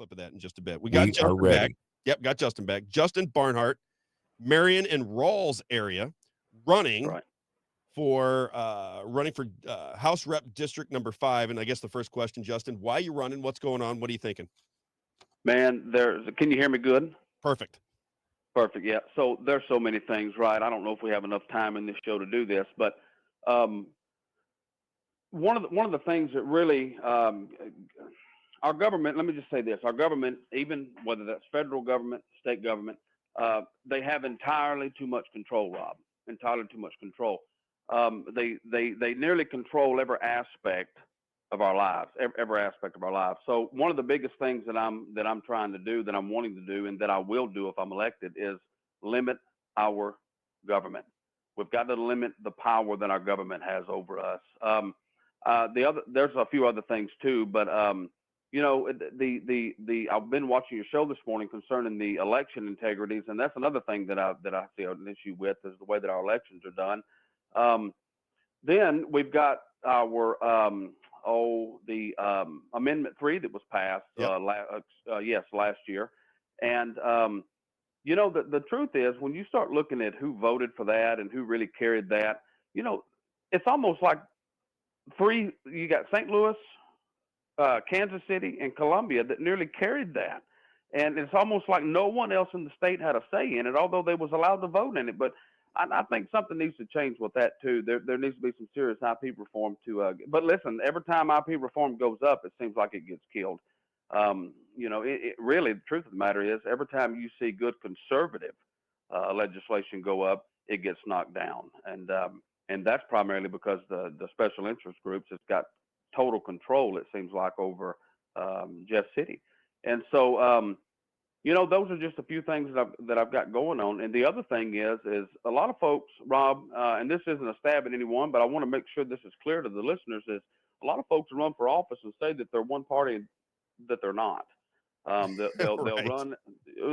clip of that in just a bit. We got We are Justin back. ready. Yep, got Justin back. Justin Barnhart, Marion and Rawls area, running Right. for House Rep District number 5. And I guess the first question, Justin, why are you running? What's going on? What are you thinking? Man, can you hear me good? Perfect. Perfect. Yeah. So there's so many things, right? I don't know if we have enough time in this show to do this, but one of the things that really our government. Let me just say this: our government, even whether that's federal government, state government, they have entirely too much control, Rob. Entirely too much control. They nearly control every aspect of our lives, every aspect of our lives. So one of the biggest things that I'm trying to do, that I'm wanting to do, and that I will do if I'm elected, is limit our government. We've got to limit the power that our government has over us. There's a few other things too, but I've been watching your show this morning concerning the election integrities, and that's another thing that I see an issue with, is the way that our elections are done. Then we've got our Amendment 3 that was passed last year, and the truth is, when you start looking at who voted for that and who really carried that, it's almost like you got St. Louis, Kansas City, and Columbia that nearly carried that. And it's almost like no one else in the state had a say in it, although they was allowed to vote in it. But I think something needs to change with that too. There needs to be some serious IP reform but listen, every time IP reform goes up, it seems like it gets killed. Really, the truth of the matter is, every time you see good conservative legislation go up, it gets knocked down. And that's primarily because the special interest groups has got total control, it seems like, over Jeff City. And so, those are just a few things that I've got going on. And the other thing is a lot of folks, Rob, and this isn't a stab at anyone, but I want to make sure this is clear to the listeners, is a lot of folks run for office and say that they're one party that they're not. They'll Right. run.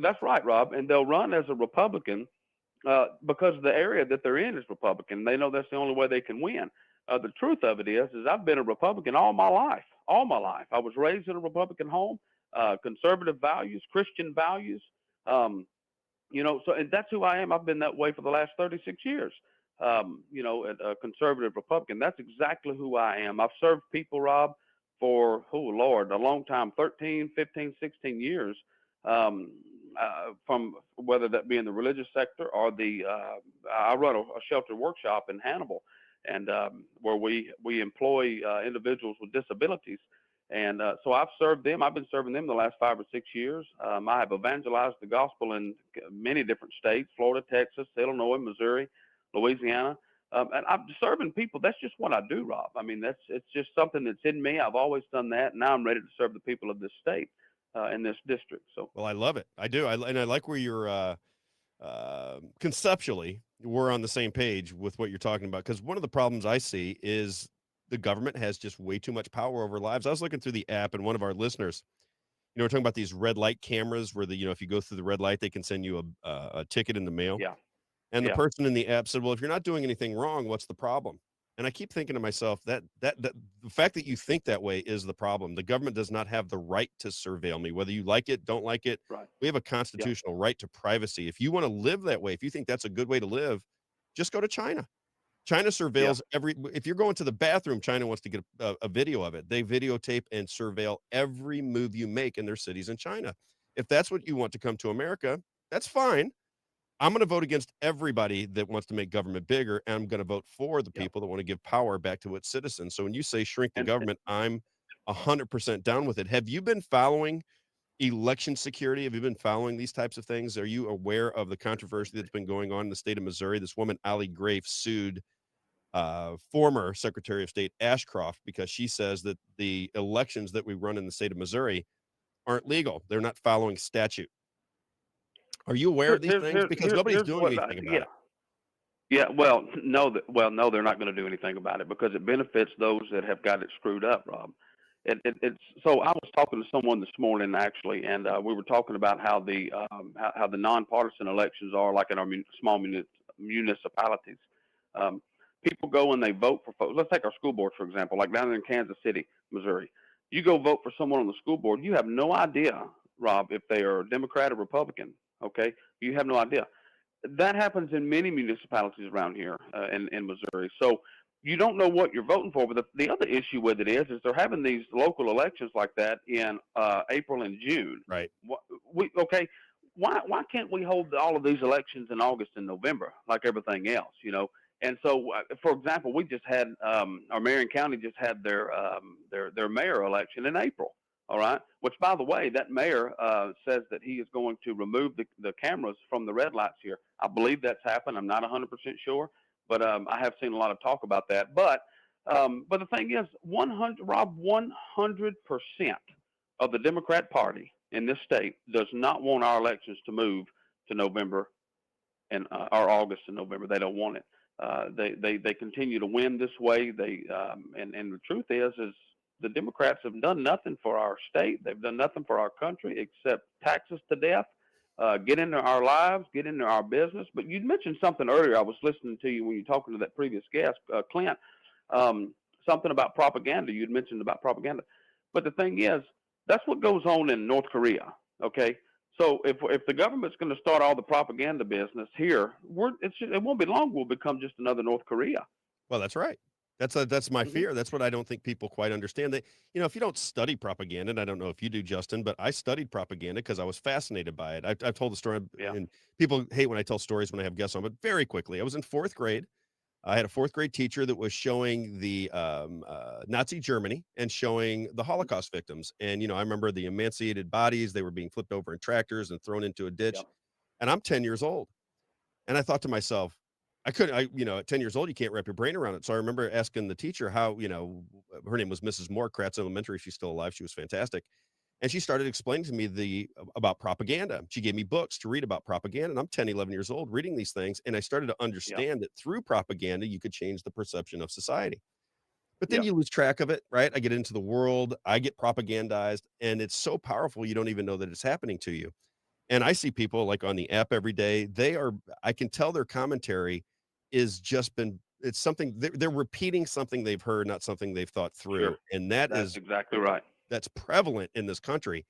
That's right, Rob. And they'll run as a Republican because the area that they're in is Republican. They know that's the only way they can win. The truth of it is I've been a Republican all my life. All my life. I was raised in a Republican home, conservative values, Christian values. So and that's who I am. I've been that way for the last 36 years. A conservative Republican. That's exactly who I am. I've served people, Rob, for, a long time, 13, 15, 16 years, from whether that be in the religious sector or I run a shelter workshop in Hannibal, and where we employ individuals with disabilities. And so I've served them. I've been serving them the last 5 or 6 years. I have evangelized the gospel in many different states: Florida, Texas, Illinois, Missouri, Louisiana. And I'm serving people. That's just what I do, Rob. I mean, it's just something that's in me. I've always done that. And now I'm ready to serve the people of this state in this district. So, Well, I love it. I do. And I like where you're conceptually, we're on the same page with what you're talking about. Because one of the problems I see is the government has just way too much power over lives. I was looking through the app, and one of our listeners, we're talking about these red light cameras where if you go through the red light, they can send you a ticket in the mail. yeah. And the Yeah. person in the app said, well, if you're not doing anything wrong, what's the problem? And I keep thinking to myself that the fact that you think that way is the problem. The government does not have the right to surveil me, whether you like it, don't like it. Right. We have a constitutional right to privacy. If you want to live that way, if you think that's a good way to live, just go to China. China surveils if you're going to the bathroom, China wants to get a video of it. They videotape and surveil every move you make in their cities in China. If that's what you want to come to America, that's fine. I'm going to vote against everybody that wants to make government bigger, and I'm going to vote for the people that want to give power back to its citizens. So when you say shrink the government, I'm 100% down with it. Have you been following election security? Have you been following these types of things? Are you aware of the controversy that's been going on in the state of Missouri? This woman, Allie Grafe, sued former Secretary of State Ashcroft because she says that the elections that we run in the state of Missouri aren't legal. They're not following statute. Are you aware of these things? Because nobody's doing anything about it. Yeah, well, no, they're not going to do anything about it because it benefits those that have got it screwed up, Rob. It's so. I was talking to someone this morning actually, and we were talking about how the nonpartisan elections are, like in our small municipalities. People go and they vote for folks. Let's take our school board for example, like down in Kansas City, Missouri. You go vote for someone on the school board, you have no idea, Rob, if they are Democrat or Republican. Okay, you have no idea. That happens in many municipalities around here in Missouri. So you don't know what you're voting for. But the other issue with it is they're having these local elections like that in April and June. Right. Okay, why can't we hold all of these elections in August and November like everything else? You know. And so, for example, we just had our Marion County just had their mayor election in April. All right. Which, by the way, that mayor says that he is going to remove the cameras from the red lights here. I believe that's happened. I'm not 100% sure, but I have seen a lot of talk about that. But the thing is, 100% of the Democrat Party in this state does not want our elections to move to November and or August and November. They don't want it. They continue to win this way. And the truth is the Democrats have done nothing for our state. They've done nothing for our country except tax us to death, get into our lives, get into our business. But you mentioned something earlier. I was listening to you when you were talking to that previous guest, Clint, um, something about propaganda. You'd mentioned about propaganda. But the thing is, that's what goes on in North Korea. Okay. So if the government's going to start all the propaganda business here, it won't be long. We'll become just another North Korea. Well, that's right. That's my Hmm. fear. That's what I don't think people quite understand. That if you don't study propaganda, and I don't know if you do, Justin, but I studied propaganda because I was fascinated by it. I've told the story, Yeah. and people hate when I tell stories when I have guests on, but very quickly, I was in fourth grade. I had a fourth grade teacher that was showing the Nazi Germany and showing the Holocaust victims. And I remember the emaciated bodies; they were being flipped over in tractors and thrown into a ditch. Yep. And I'm 10 years old. And I thought to myself, I couldn't, at 10 years old, you can't wrap your brain around it. So I remember asking the teacher how, her name was Mrs. Moore, Kratz Elementary. She's still alive. She was fantastic. And she started explaining to me about propaganda. She gave me books to read about propaganda. And I'm 10, 11 years old reading these things. And I started to Yep. understand that through propaganda, you could change the perception of society. But then Yep. you lose track of it, right? I get into the world, I get propagandized, and it's so powerful, you don't even know that it's happening to you. And I see people like on the app every day. I can tell their commentary is just been, it's something they're repeating something they've heard, not something they've thought Sure. through. And that That's is, exactly right. that's prevalent in this country.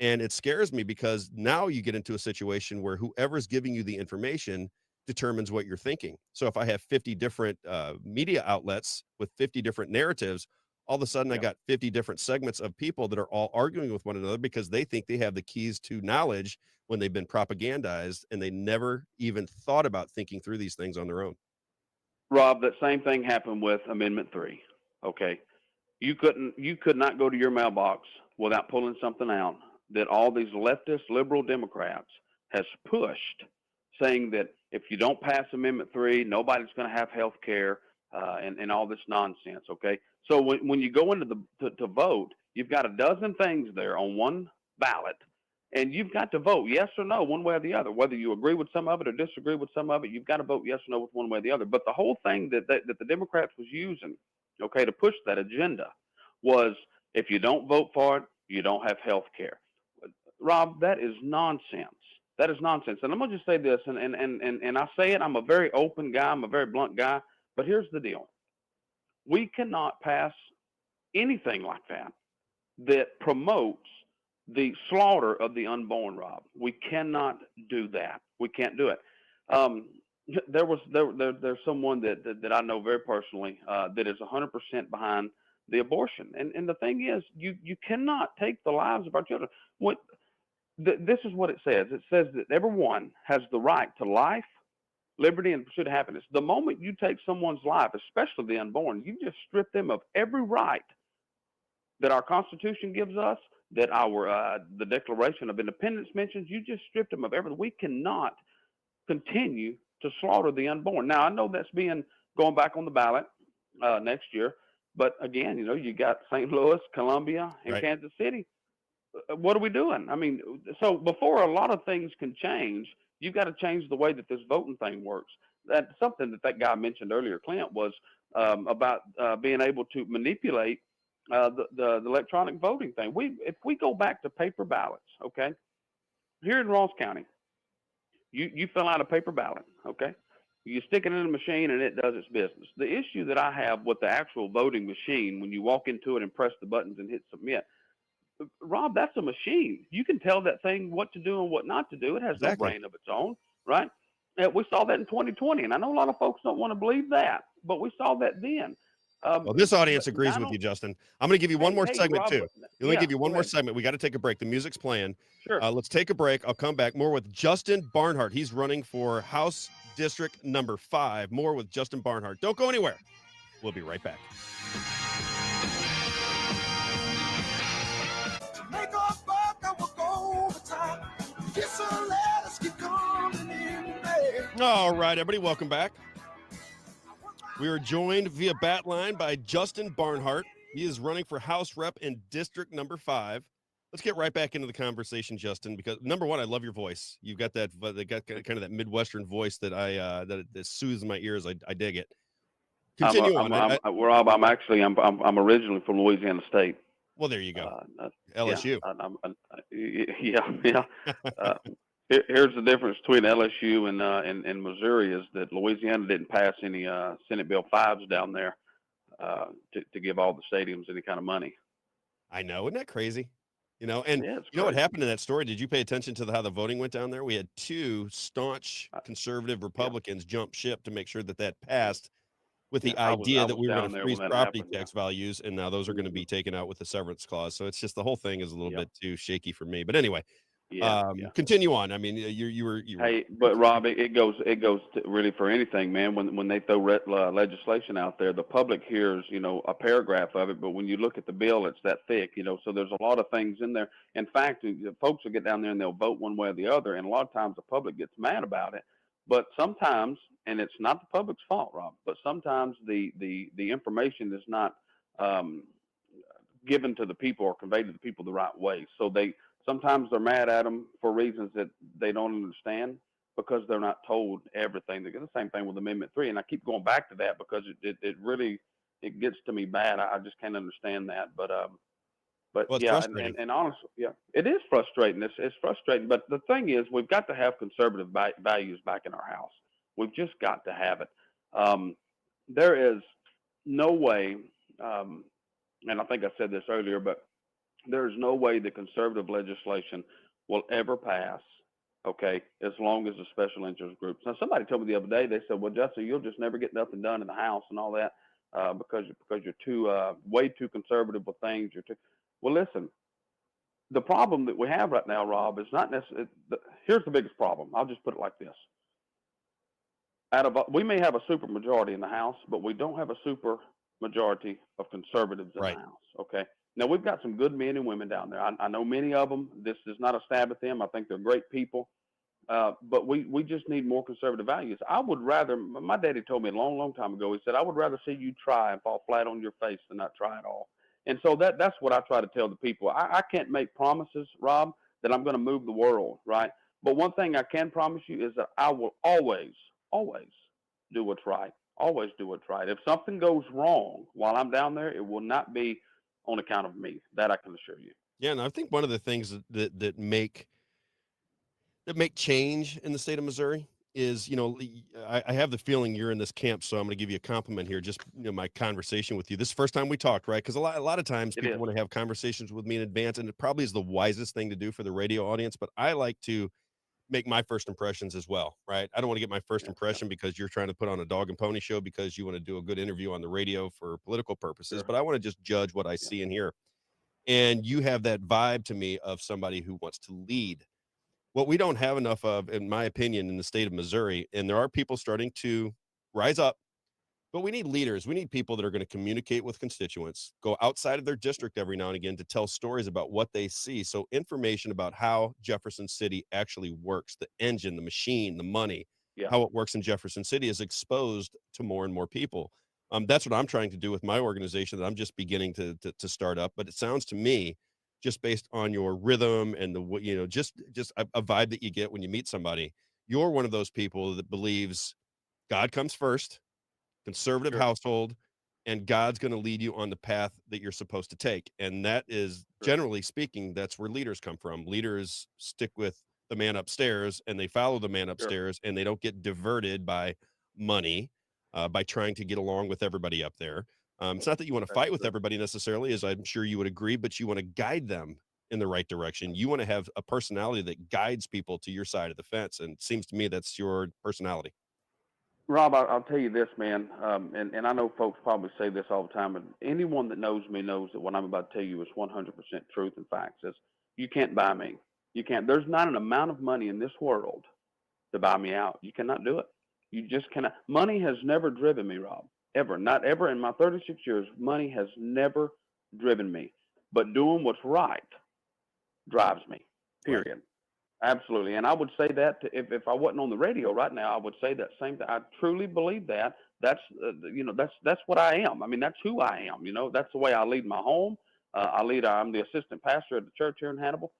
And it scares me because now you get into a situation where whoever's giving you the information determines what you're thinking. So if I have 50 different media outlets with 50 different narratives, all of a sudden I Yep. got 50 different segments of people that are all arguing with one another because they think they have the keys to knowledge when they've been propagandized and they never even thought about thinking through these things on their own. Rob, that same thing happened with Amendment 3. Okay. You could not go to your mailbox without pulling something out that all these leftist liberal Democrats has pushed, saying that if you don't pass Amendment 3, nobody's going to have health care, and all this nonsense. Okay. So when you go into to vote, you've got a dozen things there on one ballot, and you've got to vote yes or no, one way or the other. Whether you agree with some of it or disagree with some of it, you've got to vote yes or no with one way or the other. But the whole thing that the Democrats was using, okay, to push that agenda was if you don't vote for it, you don't have health care. Rob, that is nonsense. That is nonsense. And I'm gonna just say this, and I say it, I'm a very open guy, I'm a very blunt guy, but here's the deal. We cannot pass anything like that promotes the slaughter of the unborn, Rob. We cannot do that. We can't do it. Um, there's someone that I know very personally that is 100% behind the abortion, and the thing is, you cannot take the lives of our children. What this is what it says. It says that everyone has the right to life, liberty, and pursuit of happiness. The moment you take someone's life, especially the unborn, you just strip them of every right that our Constitution gives us, that our the Declaration of Independence mentions. You just stripped them of everything. We cannot continue to slaughter the unborn. Now I know that's being going back on the ballot next year, but again, you got St. Louis, Columbia, and Right. Kansas City. What are we doing? I mean, so before a lot of things can change, you've got to change the way that this voting thing works. That's something that guy mentioned earlier, Clint, was about being able to manipulate the electronic voting thing. If we go back to paper ballots, okay, here in Ross County, you fill out a paper ballot, okay, You stick it in a machine and it does its business. The issue that I have with the actual voting machine, when you walk into it and press the buttons and hit submit, Rob, that's a machine. You can tell that thing what to do and what not to do. It has no Exactly. brain of its own, right? And we saw that in 2020, and I know a lot of folks don't want to believe that, but we saw that then. Well, this audience But agrees I with don't. you, Justin. I'm going to give you one more Hey, segment Rob. too. But Let me yeah, give you one go more ahead. segment. We got to take a break. The music's playing. Sure. Let's take a break. I'll come back more with Justin Barnhart. He's running for House District number 5. More with Justin Barnhart. Don't go anywhere. We'll be right back. Make our buck, I will go overtime. Kiss her, let us keep coming in there. All right, everybody, welcome back. We are joined via bat line by Justin Barnhart. He is running for House Rep in District number 5. Let's get right back into the conversation, Justin, because number one, I love your voice. You've got that, they got kind of that Midwestern voice that that soothes my ears. I dig it. Continue on. Rob. I'm originally from Louisiana State. Well, there you go. Yeah, LSU. yeah. Uh, Here's the difference between LSU and Missouri is that Louisiana didn't pass any Senate Bill 5s down there to give all the stadiums any kind of money. I know. Isn't that crazy? And Yeah, it's you know what crazy. happened in that story? Did you pay attention to how the voting went down there? We had 2 staunch conservative Yeah, Republicans jump ship to make sure that passed, with yeah. the I idea that was we were going down to there freeze when that property happened. Yeah. tax values, and now those are going to Hmm. be taken out with the severance clause. So it's just the whole thing is a little Yeah. bit too shaky for me. But anyway, Yeah. continue on. I mean, you were Hey, but Rob, it goes to really for anything, man. When they throw legislation out there, the public hears, a paragraph of it, but when you look at the bill, it's that thick, So there's a lot of things in there. In fact, folks will get down there and they'll vote one way or the other, and a lot of times the public gets mad about it. But sometimes, and it's not the public's fault, Rob, but sometimes the information is not um, given to the people or conveyed to the people the right way. So sometimes they're mad at them for reasons that they don't understand because they're not told everything. The same thing with Amendment 3, and I keep going back to that because it really it gets to me bad. I just can't understand that. But well, it's yeah, frustrating. and honestly, yeah, it is frustrating. It's frustrating. But the thing is, we've got to have conservative values back in our house. We've just got to have it. Um, there is no way. Um, and I think I said this earlier, but there's no way the conservative legislation will ever pass, okay, as long as the special interest groups. Now, somebody told me the other day, they said, well, Justin, you'll just never get nothing done in the House and all that because you're too way too conservative with things. Well, listen, the problem that we have right now, Rob, is not necessarily. Here's the biggest problem. I'll just put it like this: we may have a super majority in the House, but we don't have a super majority of conservatives in the Right. House. Okay. Now we've got some good men and women down there. I know many of them. This is not a stab at them. I think they're great people. But we just need more conservative values. I would rather. My daddy told me a long, long time ago. He said, "I would rather see you try and fall flat on your face than not try at all." And so that's what I try to tell the people. I can't make promises, Rob, that I'm going to move the world, right? But one thing I can promise you is that I will always, always do what's right. Always do what's right. If something goes wrong while I'm down there, it will not be on account of me. That I can assure you. Yeah, and I think one of the things that make change in the state of Missouri is, I have the feeling you're in this camp, so I'm going to give you a compliment here. Just my conversation with you. This is the first time we talked, right? Because a lot of times It people is. want to have conversations with me in advance, and it probably is the wisest thing to do for the radio audience. But I like to make my first impressions as well, right? I don't want to get my first Yeah. impression because you're trying to put on a dog and pony show because you want to do a good interview on the radio for political purposes. Sure. But I want to just judge what I Yeah. see and hear. And you have that vibe to me of somebody who wants to lead. What we don't have enough of, in my opinion, in the state of Missouri, and there are people starting to rise up, but we need leaders. We need people that are going to communicate with constituents, go outside of their district every now and again to tell stories about what they see. So, information about how Jefferson City actually works, the engine, the machine, the money, Yeah. how it works in Jefferson City is exposed to more and more people. That's what I'm trying to do with my organization that I'm just beginning to start up. But it sounds to me, just based on your rhythm and just a vibe that you get when you meet somebody, you're one of those people that believes God comes first, conservative Sure. household, and God's going to lead you on the path that you're supposed to take. And that is, Sure. generally speaking, that's where leaders come from. Leaders stick with the man upstairs and they follow the man Sure. upstairs and they don't get diverted by money by trying to get along with everybody up there. It's not that you want to That's fight with true. everybody necessarily, as I'm sure you would agree, but you want to guide them in the right direction. You want to have a personality that guides people to your side of the fence. And it seems to me that's your personality. Rob, I'll tell you this, man, and I know folks probably say this all the time, and anyone that knows me knows that what I'm about to tell you is 100% truth and facts. Is you can't buy me. You can't. There's not an amount of money in this world to buy me out. You cannot do it. You just cannot. Money has never driven me, Rob. Ever. Not ever in my 36 years. Money has never driven me. But doing what's right drives me. Right. Period. Absolutely. And I would say that if I wasn't on the radio right now, I would say that same thing. I truly believe that. That's that's what I am. I mean, that's who I am. That's the way I lead my home. I'm the assistant pastor at the church here in Hannibal.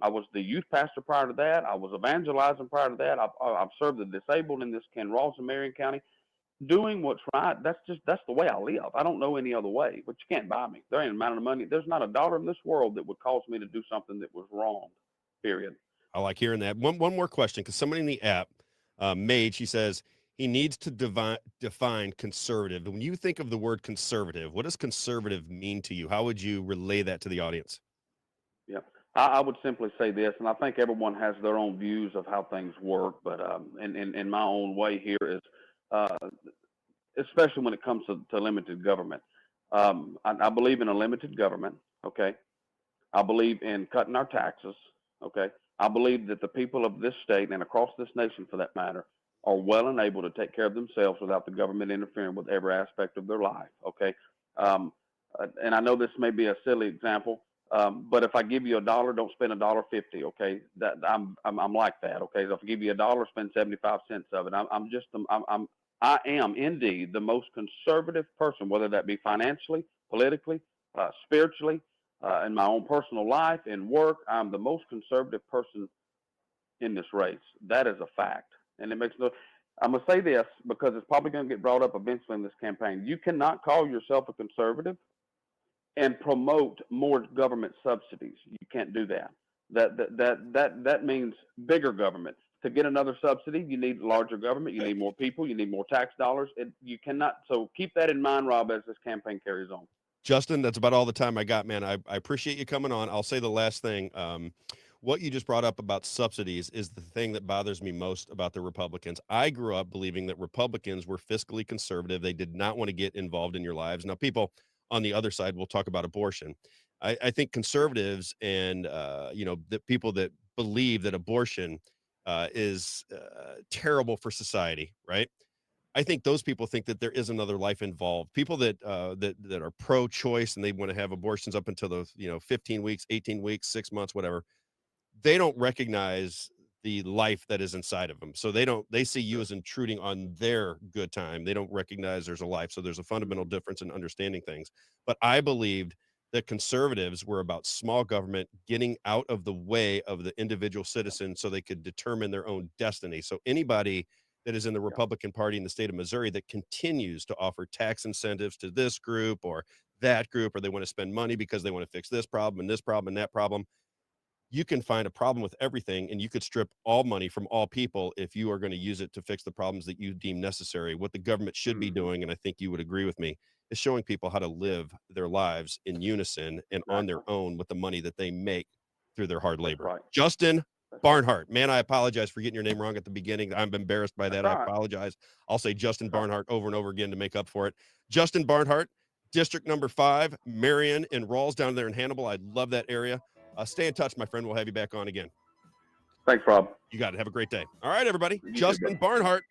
I was the youth pastor prior to that. I was evangelizing prior to that. I've served the disabled in this Ken Ross and Marion County. Doing what's right. That's the way I live. I don't know any other way. But you can't buy me. There ain't an amount of money. There's not a dollar in this world that would cause me to do something that was wrong. Period. I like hearing that. One more question, because somebody in the app, made, she says he needs to define conservative. When you think of the word conservative, what does conservative mean to you? How would you relay that to the audience? Yeah, I would simply say this, and I think everyone has their own views of how things work, but in my own way here is, uh, especially when it comes to limited government. I believe in a limited government. Okay, I believe in cutting our taxes. Okay, I believe that the people of this state and across this nation, for that matter, are well and able to take care of themselves without the government interfering with every aspect of their life. Okay, um, and I know this may be a silly example, but if I give you a dollar, don't spend $1.50. Okay, that I'm like that. Okay, so if I give you a dollar, spend 75 cents of it. I am indeed the most conservative person, whether that be financially, politically, spiritually, in my own personal life, in work. I'm the most conservative person in this race. That is a fact, and it makes no. I'm gonna say this because it's probably going to get brought up eventually in this campaign. You cannot call yourself a conservative and promote more government subsidies. You can't do that. That means bigger government. To get another subsidy, you need larger government. You need more people. You need more tax dollars. You cannot. So keep that in mind, Rob, as this campaign carries on. Justin, that's about all the time I got, man. I appreciate you coming on. I'll say the last thing. What you just brought up about subsidies is the thing that bothers me most about the Republicans. I grew up believing that Republicans were fiscally conservative. They did not want to get involved in your lives. Now, people on the other side will talk about abortion. I think conservatives and the people that believe that abortion is terrible for society, right? I think those people think that there is another life involved. People that are pro-choice and they want to have abortions up until the 15 weeks, 18 weeks, 6 months, whatever. They don't recognize the life that is inside of them. So they see you as intruding on their good time. They don't recognize there's a life. So there's a fundamental difference in understanding things. But I believed that conservatives were about small government getting out of the way of the individual citizen so they could determine their own destiny. So anybody that is in the Republican Party in the state of Missouri that continues to offer tax incentives to this group or that group, or they want to spend money because they want to fix this problem and this problem and that problem, you can find a problem with everything, and you could strip all money from all people if you are going to use it to fix the problems that you deem necessary. What the government should be Mm-hmm. doing, and I think you would agree with me, is showing people how to live their lives in unison and on their Exactly. own with the money that they make through their hard That's labor. right. Justin That's right. Barnhart, man, I apologize for getting your name wrong at the beginning. I'm embarrassed by That's that. all I right. apologize. I'll say Justin That's all right. Barnhart over and over again to make up for it. Justin Barnhart, District number 5, Marion and Rawls down there in Hannibal. I love that area. Stay in touch, my friend. We'll have you back on again. Thanks, Rob. You got it. Have a great day. All right, everybody. You too, Justin brother. Barnhart.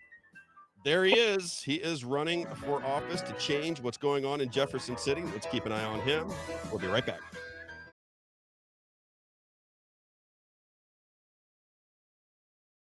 There he is. He is running for office to change what's going on in Jefferson City. Let's keep an eye on him. We'll be right back.